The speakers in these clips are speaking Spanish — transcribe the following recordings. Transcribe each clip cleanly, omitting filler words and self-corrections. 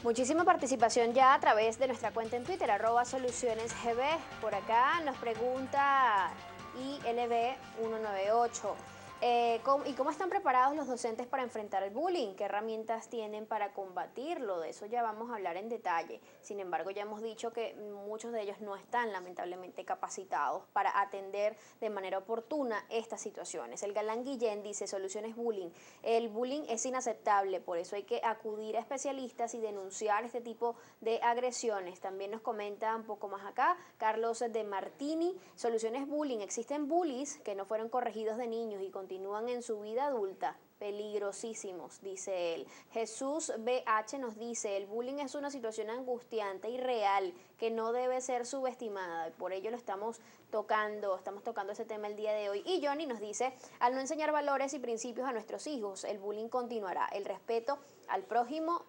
Muchísima participación ya a través de nuestra cuenta en Twitter, @solucionesgb. Por acá nos pregunta ILB198. ¿Y cómo están preparados los docentes para enfrentar el bullying? ¿Qué herramientas tienen para combatirlo? De eso ya vamos a hablar en detalle. Sin embargo, ya hemos dicho que muchos de ellos no están lamentablemente capacitados para atender de manera oportuna estas situaciones. El Galán Guillén dice: soluciones bullying. El bullying es inaceptable, por eso hay que acudir a especialistas y denunciar este tipo de agresiones. También nos comenta un poco más acá Carlos de Martini: soluciones bullying. Existen bullies que no fueron corregidos de niños y continúan en su vida adulta. Peligrosísimos, dice él. Jesús BH nos dice: el bullying es una situación angustiante y real que no debe ser subestimada, y por ello lo estamos tocando ese tema el día de hoy. Y Johnny nos dice: al no enseñar valores y principios a nuestros hijos, el bullying continuará. El respeto al prójimo,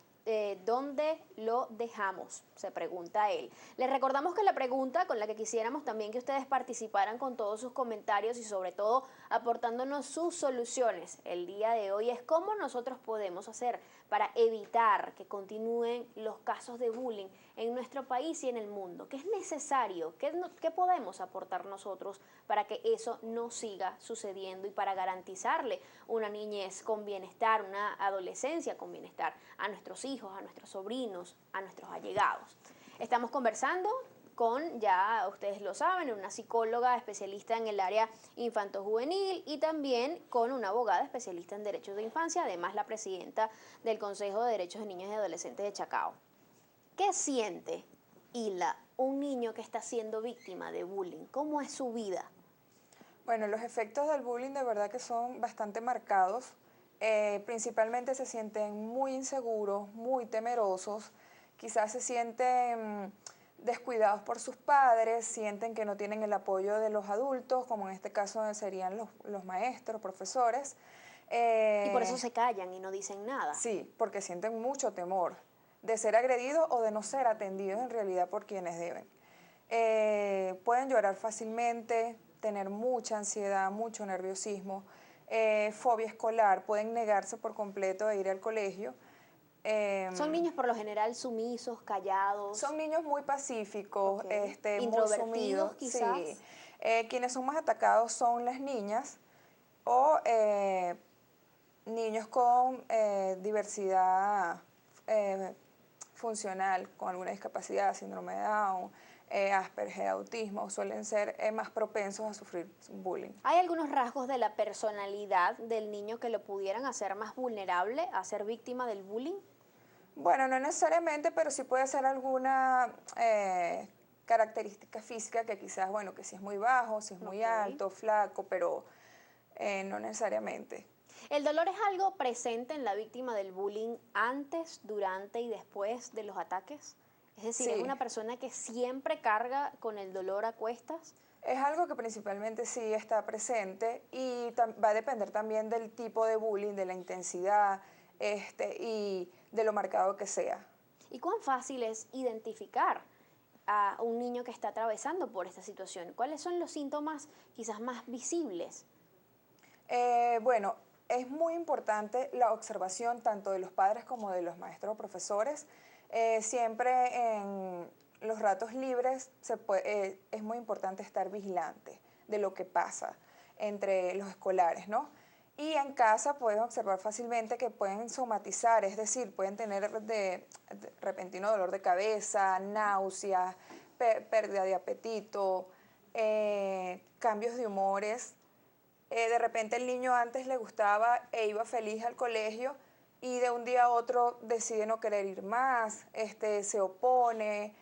¿dónde lo dejamos?, se pregunta él. Les recordamos que la pregunta con la que quisiéramos también que ustedes participaran con todos sus comentarios y sobre todo aportándonos sus soluciones el día de hoy es: ¿cómo nosotros podemos hacer para evitar que continúen los casos de bullying en nuestro país y en el mundo? ¿Qué es necesario? ¿Qué podemos aportar nosotros para que eso no siga sucediendo y para garantizarle una niñez con bienestar, una adolescencia con bienestar a nuestros hijos, a nuestros sobrinos, a nuestros allegados? Estamos conversando con, ya ustedes lo saben, una psicóloga especialista en el área infanto-juvenil y también con una abogada especialista en derechos de infancia, además la presidenta del Consejo de Derechos de Niños y Adolescentes de Chacao. ¿Qué siente Hilda, un niño que está siendo víctima de bullying? ¿Cómo es su vida? Bueno, los efectos del bullying de verdad que son bastante marcados. Principalmente se sienten muy inseguros, muy temerosos, quizás se sienten descuidados por sus padres, sienten que no tienen el apoyo de los adultos, como en este caso serían los maestros, profesores. Y por eso se callan y no dicen nada. Sí, porque sienten mucho temor de ser agredidos o de no ser atendidos en realidad por quienes deben. Pueden llorar fácilmente, tener mucha ansiedad, mucho nerviosismo, fobia escolar, pueden negarse por completo a ir al colegio. Son niños por lo general sumisos, callados. Son niños muy pacíficos, Okay. muy Introvertidos sumidos. quizás. Sí. Quienes son más atacados son las niñas o niños con diversidad funcional, con alguna discapacidad, síndrome de Down, Asperger, autismo, suelen ser más propensos a sufrir bullying. ¿Hay algunos rasgos de la personalidad del niño que lo pudieran hacer más vulnerable a ser víctima del bullying? Bueno, no necesariamente, pero sí puede ser alguna característica física que quizás, bueno, que si es muy bajo, si es muy alto, flaco, pero no necesariamente. ¿El dolor es algo presente en la víctima del bullying antes, durante y después de los ataques? Es decir, ¿es Sí. una persona que siempre carga con el dolor a cuestas? Es algo que principalmente sí está presente y va a depender también del tipo de bullying, de la intensidad y de lo marcado que sea. ¿Y cuán fácil es identificar a un niño que está atravesando por esta situación? ¿Cuáles son los síntomas quizás más visibles? Bueno, es muy importante la observación tanto de los padres como de los maestros o profesores. Siempre en los ratos libres es muy importante estar vigilante de lo que pasa entre los escolares, ¿no? Y en casa pueden observar fácilmente que pueden somatizar, es decir, pueden tener de repentino dolor de cabeza, náuseas, pérdida de apetito, cambios de humores. De repente el niño antes le gustaba e iba feliz al colegio y de un día a otro decide no querer ir más, se opone.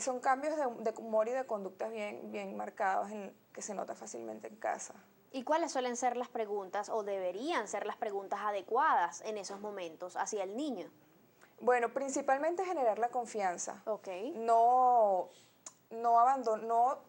Son cambios de humor y de conductas bien marcados que se nota fácilmente en casa. ¿Y cuáles suelen ser las preguntas o deberían ser las preguntas adecuadas en esos momentos hacia el niño? Bueno, principalmente generar la confianza. Ok. No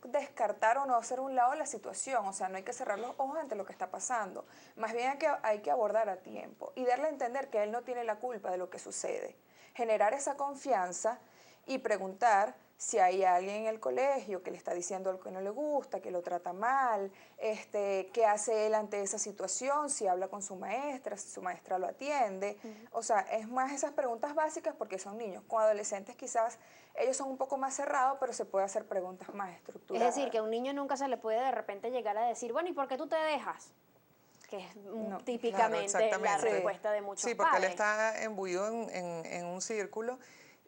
descartar o no hacer un lado la situación, o sea, no hay que cerrar los ojos ante lo que está pasando, más bien hay que abordar a tiempo y darle a entender que él no tiene la culpa de lo que sucede, generar esa confianza y preguntar si hay alguien en el colegio que le está diciendo algo que no le gusta, que lo trata mal, qué hace él ante esa situación, si habla con su maestra, si su maestra lo atiende. O sea, es más esas preguntas básicas porque son niños. Con adolescentes quizás ellos son un poco más cerrados, pero se puede hacer preguntas más Es estructuradas. decir, que a un niño nunca se le puede de repente llegar a decir, bueno, ¿y por qué tú te dejas? Que es No, típicamente claro, la exactamente. respuesta de muchos Sí, porque él padres. está embuido en un círculo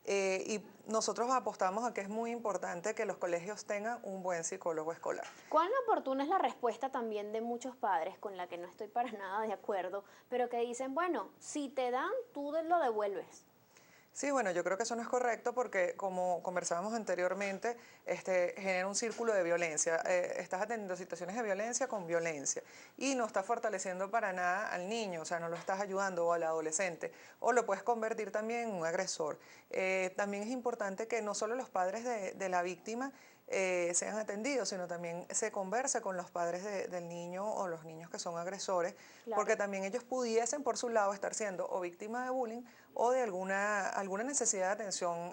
y nosotros apostamos a que es muy importante que los colegios tengan un buen psicólogo escolar. ¿Cuán oportuna es la respuesta también de muchos padres, con la que no estoy para nada de acuerdo, pero que dicen, bueno, si te dan, tú lo devuelves? Sí, bueno, yo creo que eso no es correcto porque, como conversábamos anteriormente, genera un círculo de violencia. Estás atendiendo situaciones de violencia con violencia y no estás fortaleciendo para nada al niño, o sea, no lo estás ayudando o al adolescente, o lo puedes convertir también en un agresor. También es importante que no solo los padres de la víctima sean atendidos, sino también se converse con los padres del niño o los niños que son agresores, Claro. porque también ellos pudiesen por su lado estar siendo o víctimas de bullying o de alguna necesidad de atención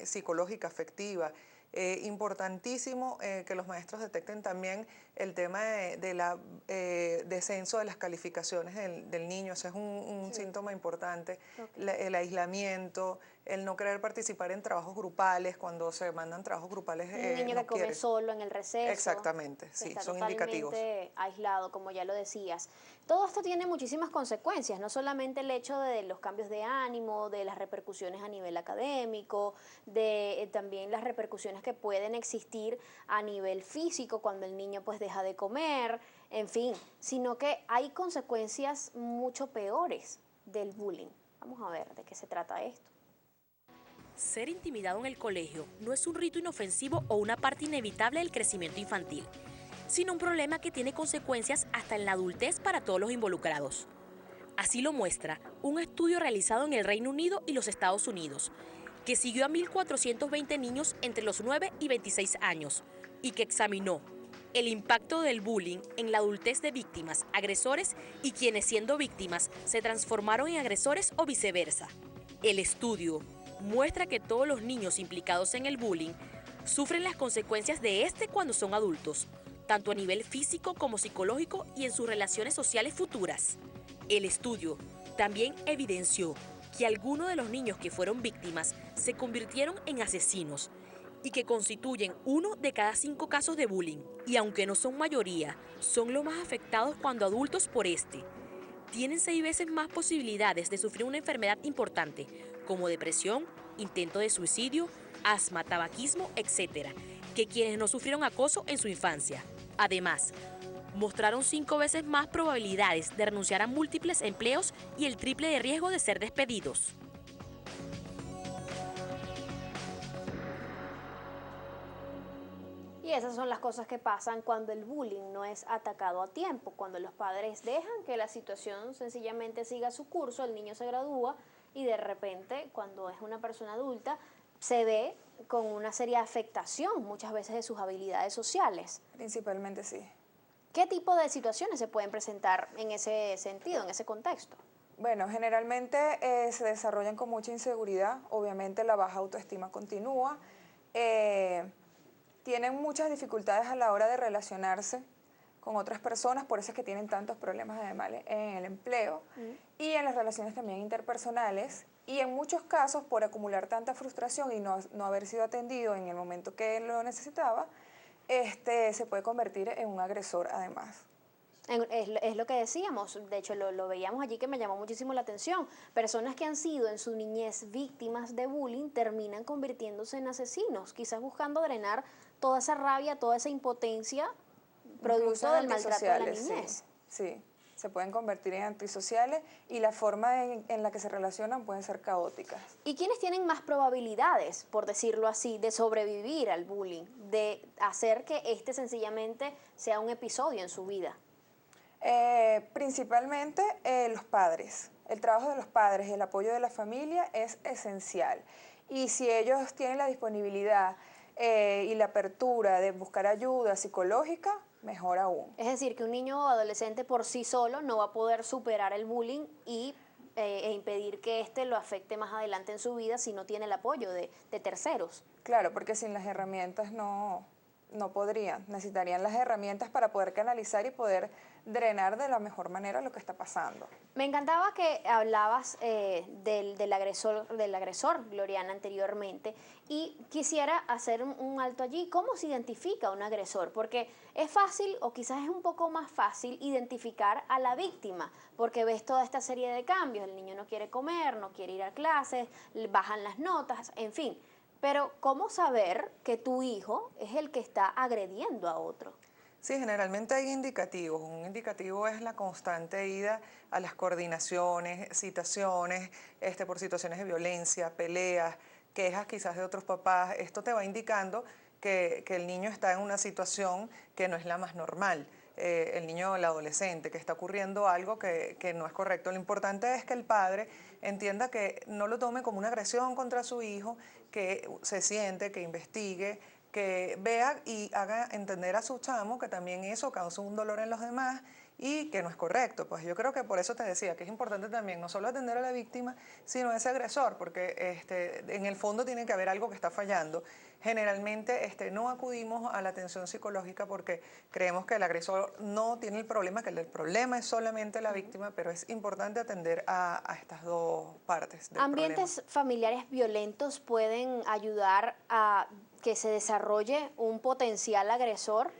psicológica, afectiva. Importantísimo que los maestros detecten también el tema de la descenso de las calificaciones del niño. Ese es un síntoma importante. Okay. El aislamiento, el no querer participar en trabajos grupales, cuando se mandan trabajos grupales Un niño no que come quiere. solo en el receso. Exactamente, Que sí, está son totalmente indicativos. aislado, como ya lo decías. Todo esto tiene muchísimas consecuencias, no solamente el hecho de los cambios de ánimo, de las repercusiones a nivel académico, de también las repercusiones que pueden existir a nivel físico cuando el niño pues deja de comer, en fin, sino que hay consecuencias mucho peores del bullying. Vamos a ver de qué se trata esto. Ser intimidado en el colegio no es un rito inofensivo o una parte inevitable del crecimiento infantil, sino un problema que tiene consecuencias hasta en la adultez para todos los involucrados. Así lo muestra un estudio realizado en el Reino Unido y los Estados Unidos, que siguió a 1.420 niños entre los 9 y 26 años y que examinó el impacto del bullying en la adultez de víctimas, agresores y quienes siendo víctimas se transformaron en agresores o viceversa. El estudio muestra que todos los niños implicados en el bullying sufren las consecuencias de este cuando son adultos, tanto a nivel físico como psicológico y en sus relaciones sociales futuras. El estudio también evidenció que algunos de los niños que fueron víctimas se convirtieron en asesinos y que constituyen 1 de cada 5 casos de bullying. Y aunque no son mayoría, son los más afectados cuando adultos por este. Tienen 6 veces más posibilidades de sufrir una enfermedad importante, como depresión, intento de suicidio, asma, tabaquismo, etc., que quienes no sufrieron acoso en su infancia. Además, mostraron 5 veces más probabilidades de renunciar a múltiples empleos y el triple de riesgo de ser despedidos. Y esas son las cosas que pasan cuando el bullying no es atacado a tiempo, cuando los padres dejan que la situación sencillamente siga su curso, el niño se gradúa y de repente, cuando es una persona adulta, se ve con una seria afectación muchas veces de sus habilidades sociales. Principalmente sí. ¿Qué tipo de situaciones se pueden presentar en ese sentido, en ese contexto? Bueno, generalmente se desarrollan con mucha inseguridad, obviamente la baja autoestima continúa, tienen muchas dificultades a la hora de relacionarse con otras personas, por eso es que tienen tantos problemas además en el empleo y en las relaciones también interpersonales, y en muchos casos por acumular tanta frustración y no haber sido atendido en el momento que lo necesitaba, se puede convertir en un agresor además. Es lo que decíamos, de hecho lo veíamos allí que me llamó muchísimo la atención. Personas que han sido en su niñez víctimas de bullying terminan convirtiéndose en asesinos, quizás buscando drenar toda esa rabia, toda esa impotencia producto del maltrato de la niñez. Sí, se pueden convertir en antisociales y la forma en la que se relacionan pueden ser caóticas. ¿Y quiénes tienen más probabilidades, por decirlo así, de sobrevivir al bullying, de hacer que este sencillamente sea un episodio en su vida? Principalmente los padres. El trabajo de los padres y el apoyo de la familia es esencial. Y si ellos tienen la disponibilidad y la apertura de buscar ayuda psicológica, mejor aún. Es decir, que un niño o adolescente por sí solo no va a poder superar el bullying y e impedir que éste lo afecte más adelante en su vida si no tiene el apoyo de terceros. Claro, porque sin las herramientas no podrían, necesitarían las herramientas para poder canalizar y poder drenar de la mejor manera lo que está pasando. Me encantaba que hablabas del agresor, Gloriana, anteriormente, y quisiera hacer un alto allí. ¿Cómo se identifica un agresor? Porque es fácil, o quizás es un poco más fácil, identificar a la víctima, porque ves toda esta serie de cambios. El niño no quiere comer, no quiere ir a clases, bajan las notas, en fin. Pero ¿cómo saber que tu hijo es el que está agrediendo a otro? Sí, generalmente hay indicativos. Un indicativo es la constante ida a las coordinaciones, citaciones, por situaciones de violencia, peleas, quejas quizás de otros papás. Esto te va indicando que el niño está en una situación que no es la más normal. El niño o el adolescente, que está ocurriendo algo que no es correcto. Lo importante es que el padre entienda que no lo tome como una agresión contra su hijo, que se siente, que investigue, que vea y haga entender a su chamo que también eso causa un dolor en los demás y que no es correcto. Pues yo creo que por eso te decía que es importante también no solo atender a la víctima, sino a ese agresor, porque en el fondo tiene que haber algo que está fallando. Generalmente no acudimos a la atención psicológica porque creemos que el agresor no tiene el problema, que el problema es solamente la víctima, pero es importante atender a estas dos partes del ¿Ambientes problema. familiares violentos pueden ayudar a que se desarrolle un potencial agresor?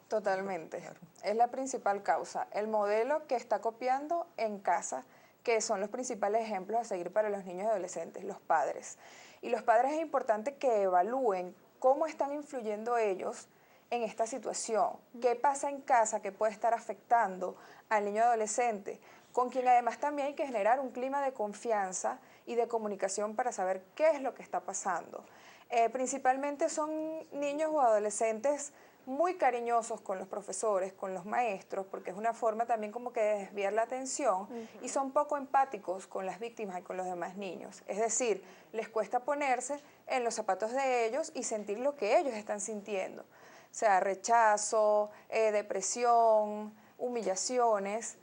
Totalmente. Claro. Es la principal causa. El modelo que está copiando en casa, que son los principales ejemplos a seguir para los niños y adolescentes, los padres. Y los padres es importante que evalúen cómo están influyendo ellos en esta situación. ¿Qué pasa en casa que puede estar afectando al niño adolescente? Con quien además también hay que generar un clima de confianza y de comunicación para saber qué es lo que está pasando. Principalmente son niños o adolescentes muy cariñosos con los profesores, con los maestros, porque es una forma también como que de desviar la atención, y son poco empáticos con las víctimas y con los demás niños. Es decir, les cuesta ponerse en los zapatos de ellos y sentir lo que ellos están sintiendo. O sea, rechazo, depresión, humillaciones.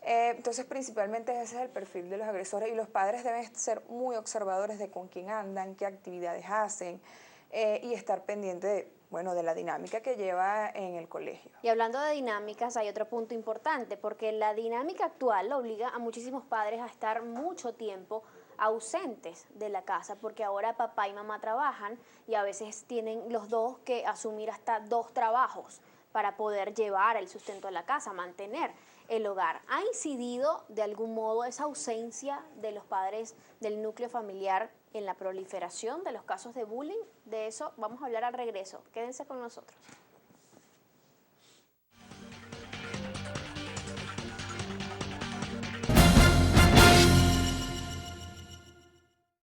Entonces, principalmente ese es el perfil de los agresores, y los padres deben ser muy observadores de con quién andan, qué actividades hacen, y estar pendiente de la dinámica que lleva en el colegio. Y hablando de dinámicas, hay otro punto importante, porque la dinámica actual obliga a muchísimos padres a estar mucho tiempo ausentes de la casa, porque ahora papá y mamá trabajan y a veces tienen los dos que asumir hasta 2 trabajos para poder llevar el sustento de la casa, mantener el hogar. ¿Ha incidido de algún modo esa ausencia de los padres del núcleo familiar en la proliferación de los casos de bullying? De eso vamos a hablar al regreso. Quédense con nosotros.